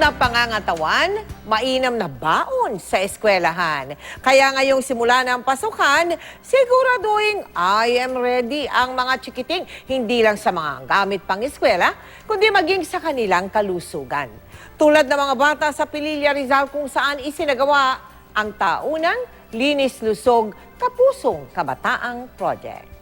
na pangangatawan, mainam na baon sa eskwelahan. Kaya ngayong simula na ang pasukan, siguraduhin I am ready ang mga chikiting, hindi lang sa mga gamit pang eskwela, kundi maging sa kanilang kalusugan. Tulad ng mga bata sa Pililla Rizal kung saan isinagawa ang taunang Linis Lusog Kapusong Kabataang Project.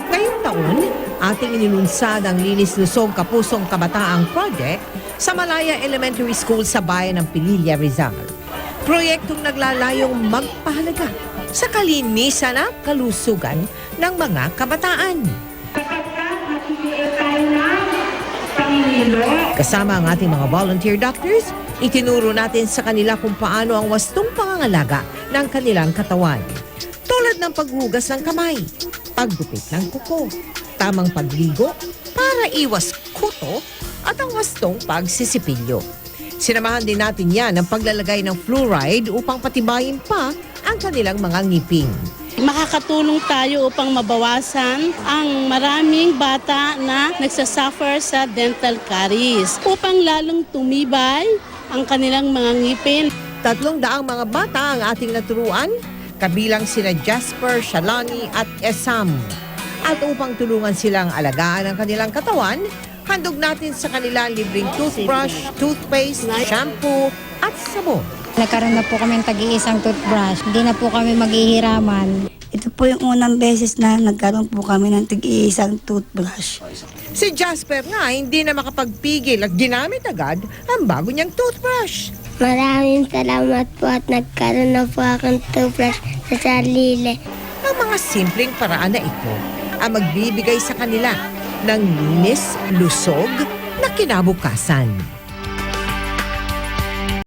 Ngayong taon, ating inilunsad ang Linis Lusog Kapusong Kabataang Project sa Malaya Elementary School sa bayan ng Pililla Rizal. Proyektong naglalayong magpahalaga sa kalinisan at kalusugan ng mga kabataan. Kasama ang ating mga volunteer doctors, itinuro natin sa kanila kung paano ang wastong pangangalaga ng kanilang katawan. Tulad ng paghugas ng kamay, paggupit ng kuko, tamang pagligo para iwas kuto at ang wastong pagsisipilyo. Sinamahan din natin yan ng paglalagay ng fluoride upang patibayin pa ang kanilang mga ngipin. Makakatulong tayo upang mabawasan ang maraming bata na nagsasuffer sa dental caries upang lalong tumibay ang kanilang mga ngipin. 300 mga bata ang ating naturuan, kabilang sina Jasper, Shalani at Esam. At upang tulungan silang alagaan ang kanilang katawan, handog natin sa kanila libreng toothbrush, toothpaste, shampoo at sabon. Nagkaroon na po kami ng tag-iisang toothbrush. Hindi na po kami maghihiraman. Ito po yung unang beses na nagkaroon po kami ng tag-iisang toothbrush. Si Jasper nga hindi na makapagpigil at ginamit agad ang bago niyang toothbrush. Maraming salamat po at nagkaroon na po akong toothbrush sa sarili. Ang mga simpleng paraan na ito ang magbibigay sa kanila ng linis, lusog na kinabukasan.